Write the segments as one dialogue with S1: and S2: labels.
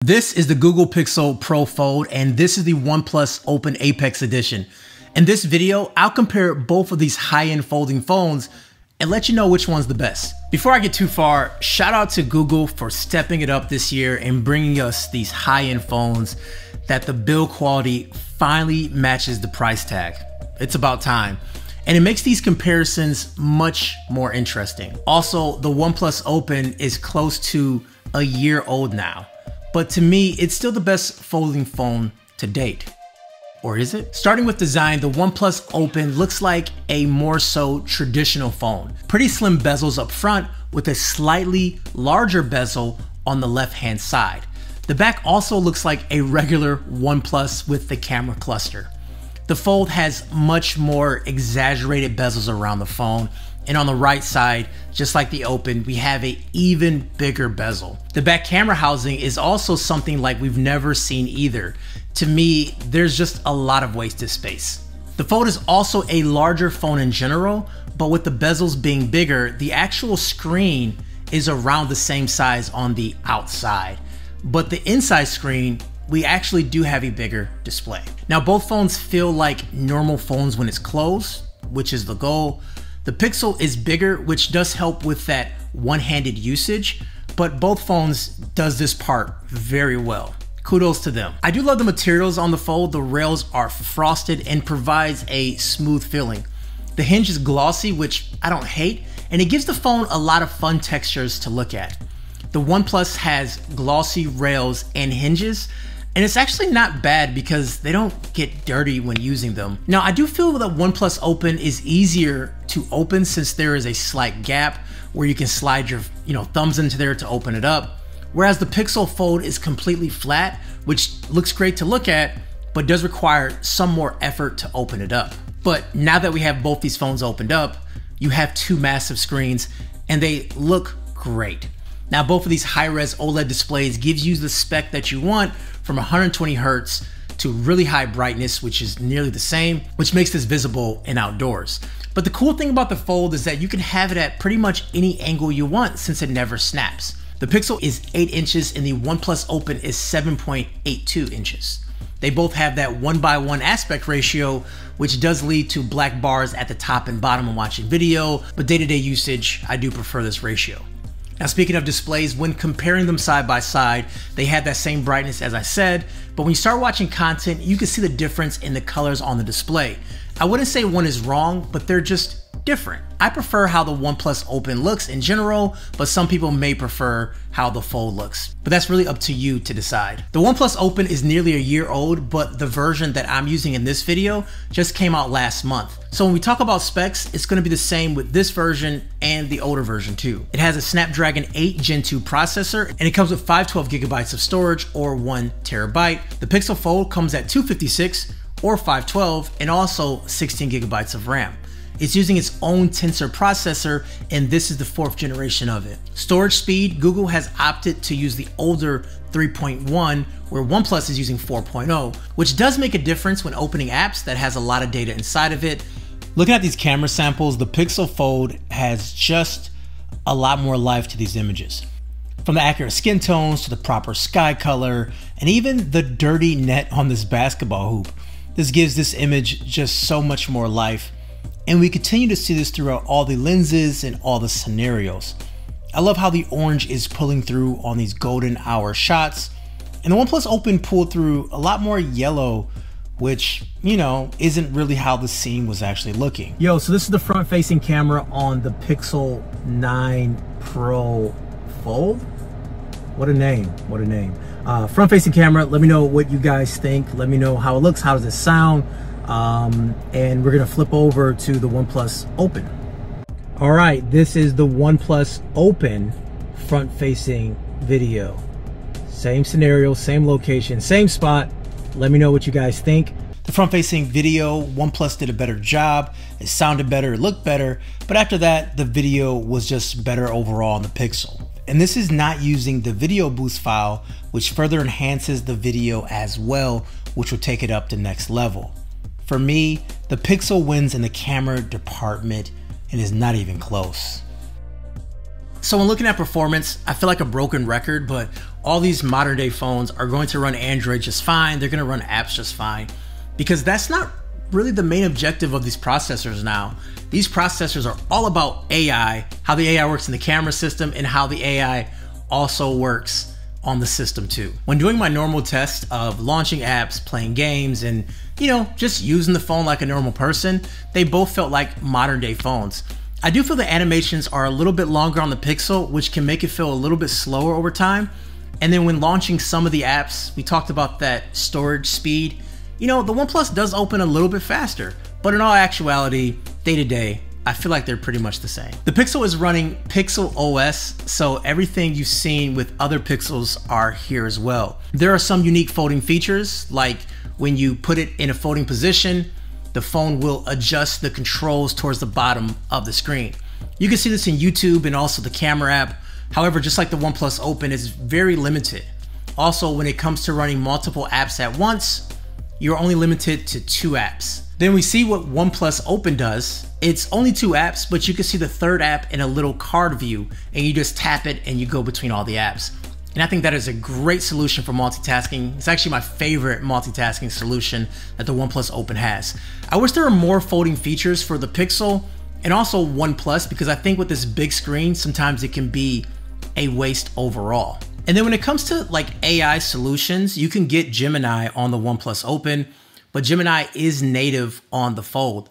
S1: This is the Google Pixel Pro Fold, and this is the OnePlus Open Apex Edition. In this video, I'll compare both of these high-end folding phones and let you know which one's the best. Before I get too far, shout out to Google for stepping it up this year and bringing us these high-end phones that the build quality finally matches the price tag. It's about time. And it makes these comparisons much more interesting. Also, the OnePlus Open is close to a year old now. But to me, it's still the best folding phone to date. Or is it? Starting with design, the OnePlus Open looks like a more so traditional phone. Pretty slim bezels up front with a slightly larger bezel on the left-hand side. The back also looks like a regular OnePlus with the camera cluster. The Fold has much more exaggerated bezels around the phone, and on the right side, just like the Open, we have an even bigger bezel. The back camera housing is also something like we've never seen either. To me, there's just a lot of wasted space. The Fold is also a larger phone in general, but with the bezels being bigger, the actual screen is around the same size on the outside. But the inside screen, we actually do have a bigger display. Now, both phones feel like normal phones when it's closed, which is the goal. The Pixel is bigger, which does help with that one-handed usage, but both phones does this part very well. Kudos to them. I do love the materials on the Fold. The rails are frosted and provides a smooth feeling. The hinge is glossy, which I don't hate, and it gives the phone a lot of fun textures to look at. The OnePlus has glossy rails and hinges, and it's actually not bad because they don't get dirty when using them. Now, I do feel that OnePlus Open is easier to open since there is a slight gap where you can slide your thumbs into there to open it up. Whereas the Pixel Fold is completely flat, which looks great to look at, but does require some more effort to open it up. But now that we have both these phones opened up, you have two massive screens and they look great. Now, both of these high-res OLED displays gives you the spec that you want from 120 Hz to really high brightness, which is nearly the same, which makes this visible in outdoors. But the cool thing about the Fold is that you can have it at pretty much any angle you want since it never snaps. The Pixel is 8 inches and the OnePlus Open is 7.82 inches. They both have that 1:1 aspect ratio, which does lead to black bars at the top and bottom when watching video, but day-to-day usage, I do prefer this ratio. Now, speaking of displays, when comparing them side by side, they have that same brightness as I said, but when you start watching content, you can see the difference in the colors on the display. I wouldn't say one is wrong, but they're just different. I prefer how the OnePlus Open looks in general, but some people may prefer how the Fold looks. But that's really up to you to decide. The OnePlus Open is nearly a year old, but the version that I'm using in this video just came out last month. So when we talk about specs, it's going to be the same with this version and the older version too. It has a Snapdragon 8 Gen 2 processor, and it comes with 512 gigabytes of storage or 1 terabyte. The Pixel Fold comes at 256 or 512 and also 16 gigabytes of RAM. It's using its own Tensor processor, and this is the 4th generation of it. Storage speed, Google has opted to use the older 3.1, where OnePlus is using 4.0, which does make a difference when opening apps that has a lot of data inside of it. Looking at these camera samples, the Pixel Fold has just a lot more life to these images. From the accurate skin tones to the proper sky color, and even the dirty net on this basketball hoop. This gives this image just so much more life. And we continue to see this throughout all the lenses and all the scenarios. I love how the orange is pulling through on these golden hour shots. And the OnePlus Open pulled through a lot more yellow, which, isn't really how the scene was actually looking. Yo, so this is the front facing camera on the Pixel 9 Pro Fold. What a name, what a name. Front facing camera, let me know what you guys think. Let me know how it looks, how does it sound? And we're gonna flip over to the OnePlus Open. All right, this is the OnePlus Open front-facing video. Same scenario, same location, same spot. Let me know what you guys think. The front-facing video, OnePlus did a better job. It sounded better, it looked better, but after that, the video was just better overall on the Pixel. And this is not using the video boost file, which further enhances the video as well, which will take it up to next level. For me, the Pixel wins in the camera department and is not even close. So when looking at performance, I feel like a broken record, but all these modern day phones are going to run Android just fine. They're going to run apps just fine, because that's not really the main objective of these processors now. These processors are all about AI, how the AI works in the camera system and how the AI also works on the system too. When doing my normal test of launching apps, playing games, and just using the phone like a normal person, they both felt like modern day phones. I do feel the animations are a little bit longer on the Pixel, which can make it feel a little bit slower over time. And then when launching some of the apps, we talked about that storage speed. The OnePlus does open a little bit faster, but in all actuality, day to day, I feel like they're pretty much the same. The Pixel is running Pixel OS, so everything you've seen with other Pixels are here as well. There are some unique folding features, like when you put it in a folding position, the phone will adjust the controls towards the bottom of the screen. You can see this in YouTube and also the camera app. However, just like the OnePlus Open, it's very limited. Also, when it comes to running multiple apps at once, you're only limited to 2 apps. Then we see what OnePlus Open does. It's only 2 apps, but you can see the third app in a little card view, and you just tap it and you go between all the apps. And I think that is a great solution for multitasking. It's actually my favorite multitasking solution that the OnePlus Open has. I wish there were more folding features for the Pixel and also OnePlus, because I think with this big screen, sometimes it can be a waste overall. And then when it comes to like AI solutions, you can get Gemini on the OnePlus Open, but Gemini is native on the Fold.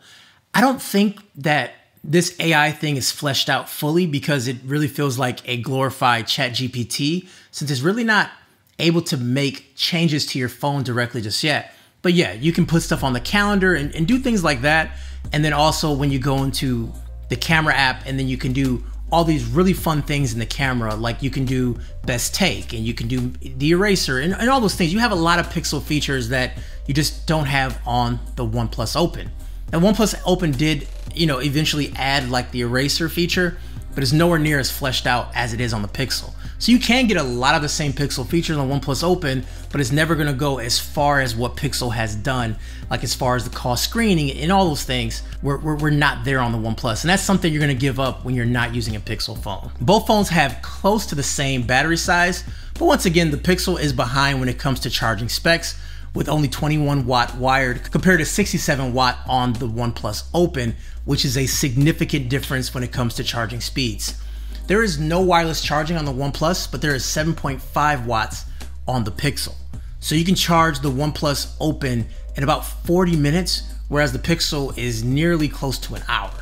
S1: I don't think that this AI thing is fleshed out fully, because it really feels like a glorified ChatGPT, since it's really not able to make changes to your phone directly just yet. But yeah, you can put stuff on the calendar and do things like that. And then also when you go into the camera app, and then you can do all these really fun things in the camera, like you can do best take and you can do the eraser and all those things. You have a lot of Pixel features that you just don't have on the OnePlus Open. And OnePlus Open did, eventually add like the eraser feature, but it's nowhere near as fleshed out as it is on the Pixel. So you can get a lot of the same Pixel features on OnePlus Open, but it's never gonna go as far as what Pixel has done, like as far as the cost screening and all those things. We're not there on the OnePlus, and that's something you're gonna give up when you're not using a Pixel phone. Both phones have close to the same battery size, but once again, the Pixel is behind when it comes to charging specs, with only 21 watt wired compared to 67 watt on the OnePlus Open, which is a significant difference when it comes to charging speeds. There is no wireless charging on the OnePlus, but there is 7.5 watts on the Pixel. So you can charge the OnePlus Open in about 40 minutes, whereas the Pixel is nearly close to an hour.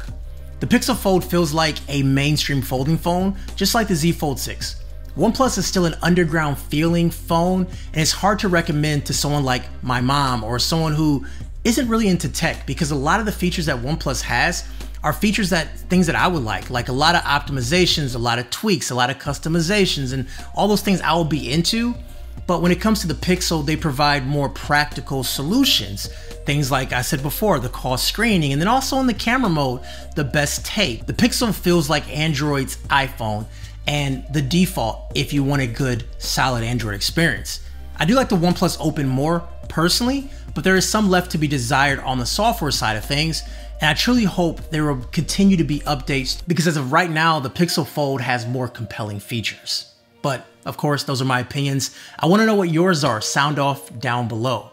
S1: The Pixel Fold feels like a mainstream folding phone, just like the Z Fold 6. OnePlus is still an underground feeling phone, and it's hard to recommend to someone like my mom or someone who isn't really into tech, because a lot of the features that OnePlus has are things that I would like a lot of optimizations, a lot of tweaks, a lot of customizations, and all those things I will be into. But when it comes to the Pixel, they provide more practical solutions. Things like I said before, the cost screening, and then also in the camera mode, the best take. The Pixel feels like Android's iPhone, and the default if you want a good, solid Android experience. I do like the OnePlus Open more personally, but there is some left to be desired on the software side of things, and I truly hope there will continue to be updates, because as of right now, the Pixel Fold has more compelling features. But of course, those are my opinions. I want to know what yours are. Sound off down below.